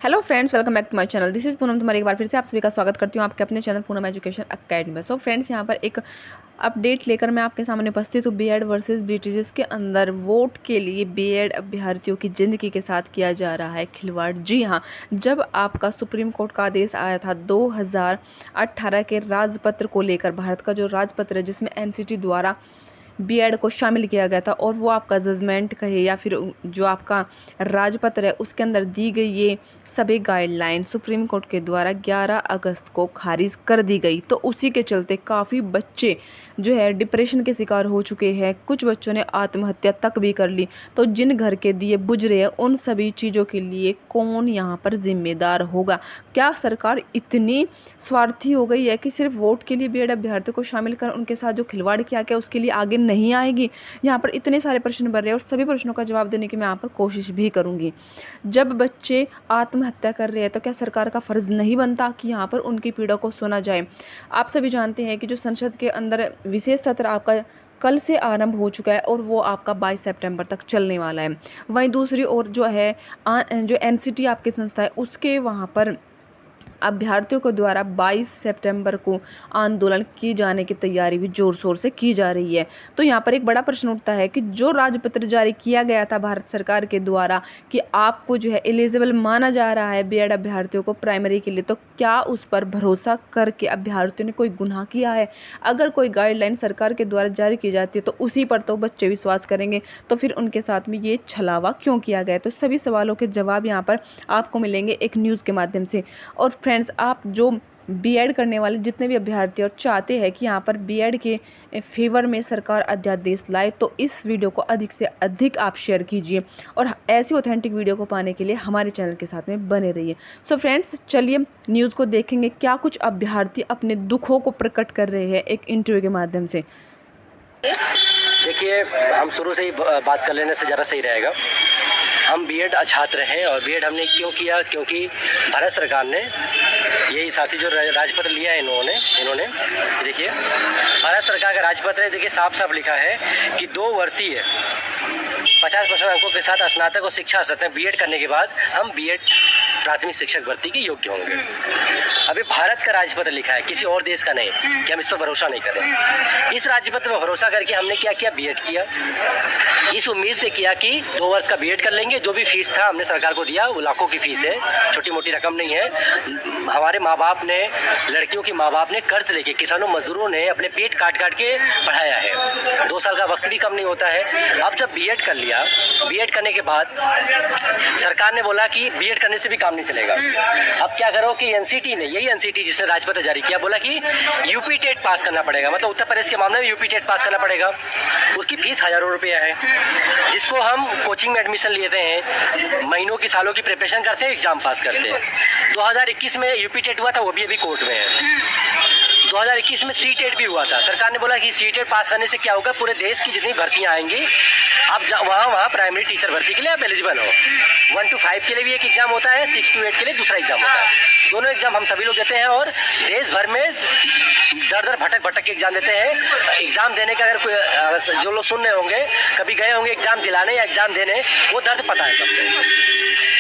Hello friends, welcome back to my channel. This is Poonam, तुम्हारी एक बार फिर से आप सभी का स्वागत करती हूँ आपके अपने चैनल पूनम एजुकेशन अकेडमी में। सो फ्रेंड्स, यहाँ पर एक अपडेट लेकर मैं आपके सामने उपस्थित हूँ। बीएड वर्सेस बीटीएस के अंदर वोट के लिए बीएड अभ्यर्थियों की ज़िंदगी के साथ किया जा रहा है खिलवाड़। जी हाँ, जब आपका सुप्रीम कोर्ट का आदेश आया था 2018 के राजपत्र को लेकर, भारत का जो राजपत्र है जिसमें एनसीटी द्वारा बीएड को शामिल किया गया था, और वो आपका जजमेंट कहे या फिर जो आपका राजपत्र है उसके अंदर दी गई ये सभी गाइडलाइन सुप्रीम कोर्ट के द्वारा 11 अगस्त को खारिज कर दी गई। तो उसी के चलते काफ़ी बच्चे जो है डिप्रेशन के शिकार हो चुके हैं। कुछ बच्चों ने आत्महत्या तक भी कर ली। तो जिन घर के दिए बुझ रहे हैं, उन सभी चीज़ों के लिए कौन यहाँ पर जिम्मेदार होगा? क्या सरकार इतनी स्वार्थी हो गई है कि सिर्फ वोट के लिए बीएड अभ्यर्थियों को शामिल कर उनके साथ जो खिलवाड़ किया गया उसके लिए आगे नहीं आएगी? यहाँ पर इतने सारे प्रश्न बन रहे हैं और सभी प्रश्नों का जवाब देने की मैं यहाँ पर कोशिश भी करूँगी। जब बच्चे आत्महत्या कर रहे हैं तो क्या सरकार का फर्ज नहीं बनता कि यहाँ पर उनकी पीड़ा को सुना जाए? आप सभी जानते हैं कि जो संसद के अंदर विशेष सत्र आपका कल से आरंभ हो चुका है और वो आपका 22 सितंबर तक चलने वाला है। वहीं दूसरी ओर जो है जो एनसीटी आपकी संस्था है उसके वहाँ पर अभ्यर्थियों के द्वारा 22 सितंबर को आंदोलन किए जाने की तैयारी भी जोर शोर से की जा रही है। तो यहाँ पर एक बड़ा प्रश्न उठता है कि जो राजपत्र जारी किया गया था भारत सरकार के द्वारा कि आपको जो है एलिजिबल माना जा रहा है बीएड अभ्यर्थियों को प्राइमरी के लिए, तो क्या उस पर भरोसा करके अभ्यर्थियों ने कोई गुनाह किया है? अगर कोई गाइडलाइन सरकार के द्वारा जारी की जाती है तो उसी पर तो बच्चे विश्वास करेंगे, तो फिर उनके साथ में ये छलावा क्यों किया गया? तो सभी सवालों के जवाब यहाँ पर आपको मिलेंगे एक न्यूज़ के माध्यम से। और फ्रेंड्स, आप जो बीएड करने वाले जितने भी अभ्यर्थी और चाहते हैं कि यहाँ पर बीएड के फेवर में सरकार अध्यादेश लाए, तो इस वीडियो को अधिक से अधिक आप शेयर कीजिए और ऐसी ऑथेंटिक वीडियो को पाने के लिए हमारे चैनल के साथ में बने रहिए। सो फ्रेंड्स, चलिए न्यूज़ को देखेंगे क्या कुछ अभ्यर्थी अपने दुखों को प्रकट कर रहे हैं एक इंटरव्यू के माध्यम से। देखिए, हम शुरू से ही बात कर लेने से ज़रा सही रहेगा। हम बीएड छात्र हैं और बीएड हमने क्यों किया? क्योंकि भारत सरकार ने यही साथी जो राजपत्र लिया है इन्होंने देखिए, भारत सरकार का राजपत्र है। देखिए, साफ साफ लिखा है कि 2 वर्षीय 50% अंकों के साथ स्नातक और शिक्षा सत्र बीएड करने के बाद हम बीएड प्राथमिक शिक्षक भर्ती के योग्य होंगे। अभी भारत का राजपत्र लिखा है, किसी और देश का नहीं, कि हम इस पर भरोसा नहीं करें। इस राजपत्र पर भरोसा करके हमने क्या किया? बीएड किया। इस उम्मीद से किया कि 2 वर्ष का बीएड कर लेंगे। जो भी फीस था हमने सरकार को दिया, वो लाखों की फीस है, छोटी मोटी रकम नहीं है। हमारे माँ बाप ने, लड़कियों के माँ बाप ने कर्ज लेके, किसानों मजदूरों ने अपने पेट काट काट के पढ़ाया है। 2 साल का वक्त भी कम नहीं होता है। अब जब बीएड कर लिया, बीएड करने के बाद सरकार ने बोला कि बीएड करने से भी काम नहीं चलेगा। अब क्या करो कि एनसीटी ने, यही एनसीटी जिसने राजपत्र जारी किया, बोला कि यूपी टेट पास करना पड़ेगा। मतलब उत्तर प्रदेश के मामले में यूपी टेट पास करना पड़ेगा। उसकी फीस हज़ारों रुपया है, जिसको हम कोचिंग में एडमिशन लेते हैं, महीनों की सालों की प्रिपरेशन करते हैं, एग्जाम पास करते हैं। 2021 में यूपी टेट हुआ था, वो भी अभी कोर्ट में है। 2021 में सी टेट भी हुआ था। सरकार ने बोला कि सी टेट पास करने से क्या होगा, पूरे देश की जितनी भर्तियां आएंगी, आप वहाँ प्राइमरी टीचर भर्ती के लिए आप एलिजिबल हो। 1 to 5 के लिए भी एक एग्जाम होता है, 6 to 8 के लिए दूसरा एग्जाम होता है। दोनों एग्जाम हम सभी लोग देते हैं और देश भर में दर भटक के एग्जाम देते हैं। एग्जाम देने का अगर कोई जो लोग सुन रहे होंगे, कभी गए होंगे एग्जाम दिलाने या एग्जाम देने, वो दर्द पता है सबको।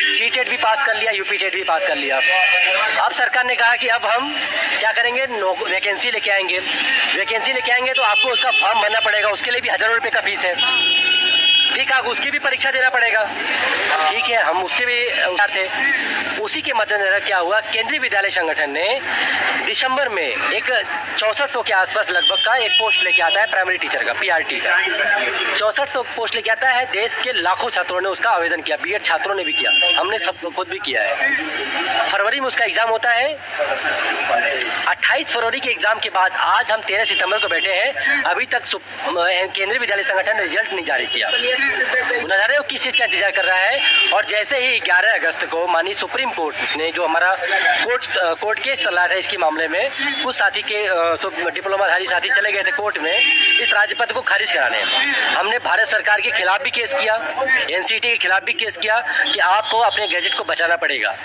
सी टेट भी पास कर लिया, यूपी टेट भी पास कर लिया। अब सरकार ने कहा कि अब हम क्या करेंगे, वैकेंसी लेके आएंगे। वैकेंसी लेके आएंगे तो आपको उसका फॉर्म भरना पड़ेगा, उसके लिए भी हज़ारों रुपये का फीस है। ठीक है, उसकी भी परीक्षा देना पड़ेगा। ठीक है, हम उसके भी थे। उसी के मद्देनजर क्या हुआ, केंद्रीय विद्यालय संगठन ने दिसंबर में एक 6400 के आसपास लगभग का एक पोस्ट लेके आता है प्राइमरी टीचर का, पीआरटी का। 6400 पोस्ट लेके आता है। देश के लाखों छात्रों ने उसका आवेदन किया, बीएड छात्रों ने भी किया, हमने सब खुद भी किया है। फरवरी में उसका एग्जाम होता है। 28 फरवरी के एग्जाम के बाद आज हम 13 सितंबर को बैठे हैं, अभी तक केंद्रीय विद्यालय संगठन ने रिजल्ट नहीं जारी किया। नजारे किस चीज़ का इंतजार कर रहा है। और जैसे ही 11 अगस्त को माननीय सुप्रीम कोर्ट ने, जो हमारा कोर्ट केस चल रहा था इसके मामले में, कुछ साथी के डिप्लोमाधारी साथी चले गए थे कोर्ट में इस राजपत्र को खारिज कराने। हमने भारत सरकार के खिलाफ भी केस किया, एनसीटी के खिलाफ भी केस किया कि आपको अपने गैजेट को बचाना पड़ेगा।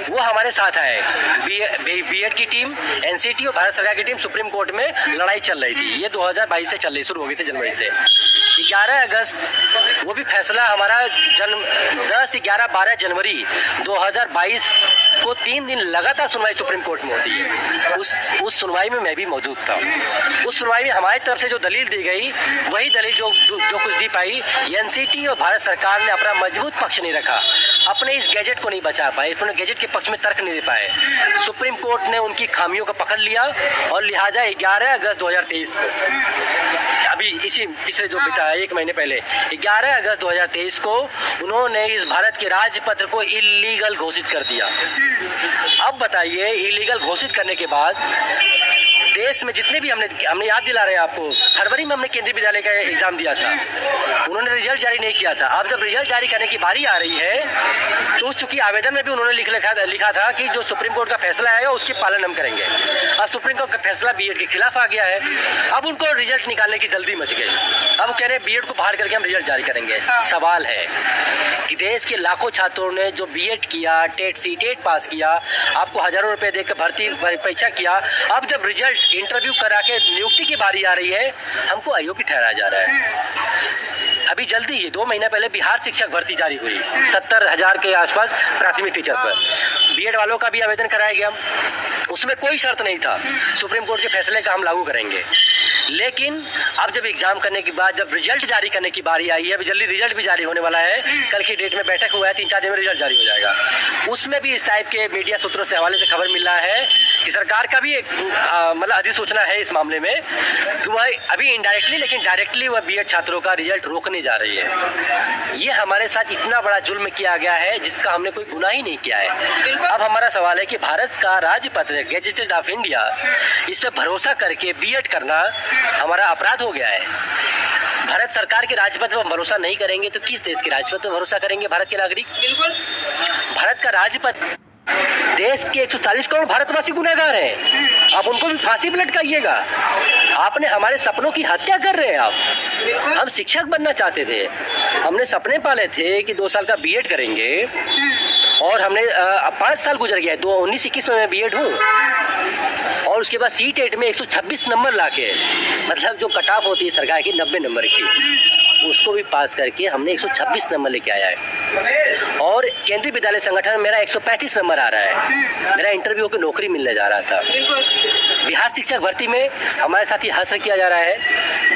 वो हमारे साथ आए। बीएड की टीम, एनसीटी और भारत सरकार की टीम सुप्रीम कोर्ट में लड़ाई चल रही थी। ये 2022 से चल रही, शुरू हो गई थी जनवरी से। 11 अगस्त वो भी फैसला हमारा 10, 11, 12 जनवरी 2022 को 3 दिन लगातार सुनवाई सुप्रीम कोर्ट में होती है। उस सुनवाई में मैं भी मौजूद था। उस सुनवाई में हमारी तरफ से जो दलील दी गई वही दलील जो कुछ दी पाई, एनसीटी और भारत सरकार ने अपना मजबूत पक्ष नहीं रखा, अपने इस गैजेट को नहीं बचा पाए, अपने गैजेट के पक्ष में तर्क नहीं दे पाए। सुप्रीम कोर्ट ने उनकी खामियों को पकड़ लिया और लिहाजा 11 अगस्त 2023 को, अभी इसी पिछले जो बीता है 1 महीने पहले, 11 अगस्त 2023 को उन्होंने इस भारत के राजपत्र को इलीगल घोषित कर दिया। अब बताइए, इलीगल घोषित करने के बाद देश में जितने भी हमने याद दिला रहे हैं आपको, फरवरी में हमने केंद्रीय विद्यालय का एग्जाम दिया था, उन्होंने रिजल्ट जारी नहीं किया था। अब जब रिजल्ट जारी करने की बारी आ रही है तो चूंकि आवेदन में भी उन्होंने लिखा था कि जो सुप्रीम कोर्ट का फैसला आएगा उसकी पालन हम करेंगे। अब सुप्रीम कोर्ट का फैसला बीएड के खिलाफ आ गया है। अब उनको रिजल्ट निकालने की जल्दी मच गई। अब वो कह रहे हैं बीएड को बाहर करके हम रिजल्ट जारी करेंगे। सवाल है कि देश के लाखों छात्रों ने जो बीएड किया, टेट सीटेट पास किया, आपको हजारों रुपए देकर भर्ती परीक्षा किया, अब जब रिजल्ट इंटरव्यू करा के नियुक्ति की बारी आ रही है, हमको अयोग्य ठहराया जा रहा है। अभी जल्दी ही 2 महीना पहले बिहार शिक्षक भर्ती जारी हुई, 70,000 के आसपास प्राथमिक टीचर पर। बीएड वालों का भी आवेदन कराया गया, उसमें कोई शर्त नहीं था, सुप्रीम कोर्ट के फैसले का हम लागू करेंगे। लेकिन अब जब एग्जाम करने के बाद जब रिजल्ट जारी करने की बारी आई है, अभी जल्दी रिजल्ट भी जारी होने वाला है, कल की डेट में बैठक हुआ है, 3-4 दिन में रिजल्ट जारी हो जाएगा। उसमें भी इस टाइप के मीडिया सूत्रों से हवाले से खबर मिल रहा है कि सरकार का भी एक मतलब अधिसूचना है इस मामले में कि वह अभी इनडायरेक्टली लेकिन डायरेक्टली वह बीएड छात्रों का रिजल्ट रोकने जा रही है। ये हमारे साथ इतना बड़ा जुल्म किया गया है जिसका हमने कोई गुनाह ही नहीं किया है। अब हमारा सवाल है कि भारत का राजपत्र गैजेटेड ऑफ इंडिया, इस पर भरोसा करके बीएड करना हमारा अपराध हो गया है। भारत सरकार के राजपत्र पर भरोसा नहीं करेंगे तो किस देश के राजपत्र पर भरोसा करेंगे भारत के नागरिक? बिल्कुल, भारत का राजपत्र, देश के 140 करोड़ भारतवासी गुनहगार हैं, आप उनको भी फांसी पर लटकाइएगा। आपने हमारे सपनों की हत्या कर रहे हैं आप। हम शिक्षक बनना चाहते थे, हमने सपने पाले थे कि 2 साल का बीएड करेंगे और हमने 5 साल गुजर गया, 19-21 में मैं बीएड हूँ और उसके बाद सीटेट में 126 नंबर लाके, मतलब जो कट ऑफ होती है सरकार की 90 नंबर की, उसको भी पास करके हमने 126 नंबर लेके आया है। और केंद्रीय विद्यालय संगठन में मेरा 135 नंबर आ रहा है। मेरा इंटरव्यू होकर नौकरी मिलने जा रहा था। बिहार शिक्षक भर्ती में हमारे साथ ही हासिल किया जा रहा है।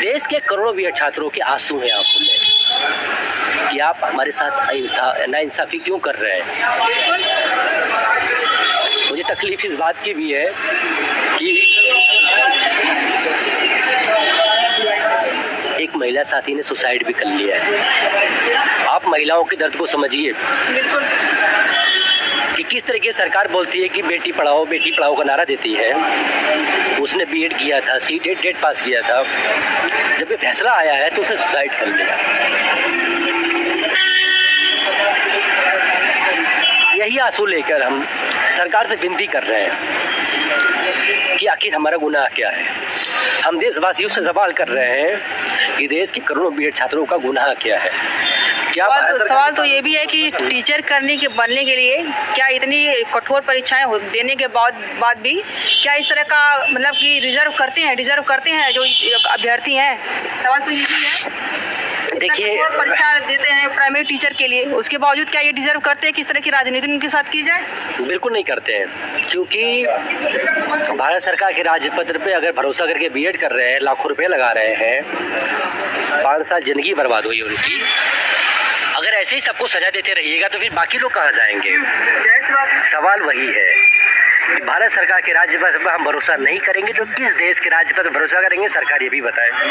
देश के करोड़ों बीएड छात्रों के आंसू हैं आंखों में कि आप हमारे साथ नाइंसाफी क्यों कर रहे हैं। मुझे तकलीफ इस बात की भी है कि एक महिला साथी ने सुसाइड भी कर लिया है। आप महिलाओं के दर्द को समझिए कि किस तरीके से सरकार बोलती है कि बेटी पढ़ाओ का नारा देती है। उसने बीएड किया था, सीटेट पास किया था, जब ये फैसला आया है तो उसने सुसाइड कर लिया। यही आंसू लेकर हम सरकार से विनती कर रहे हैं कि आखिर हमारा गुनाह क्या है। हम देशवासियों से सवाल कर रहे हैं कि देश के करोड़ों बीएड छात्रों का गुनाह क्या है। क्या सवाल तो ये भी है कि टीचर बनने के लिए क्या इतनी कठोर परीक्षाएं देने के बाद भी क्या इस तरह का मतलब कि डिजर्व करते हैं जो अभ्यर्थी हैं। सवाल तो ये भी है, देखिए परीक्षा देते हैं प्राइमरी टीचर के लिए, उसके बावजूद क्या ये डिजर्व करते हैं कि इस तरह की राजनीति उनके साथ की जाए? बिल्कुल नहीं करते हैं, क्योंकि भारत सरकार के राजपत्र पे अगर भरोसा करके बीएड कर रहे हैं, लाखों रुपए लगा रहे हैं, 5 साल जिंदगी बर्बाद हुई उनकी। अगर ऐसे ही सबको सजा देते रहिएगा तो फिर बाकी लोग कहाँ जाएंगे? सवाल वही है कि भारत सरकार के राजपत्र पर हम भरोसा नहीं करेंगे तो किस देश के राजपत्र पर भरोसा करेंगे? सरकार ये भी बताए।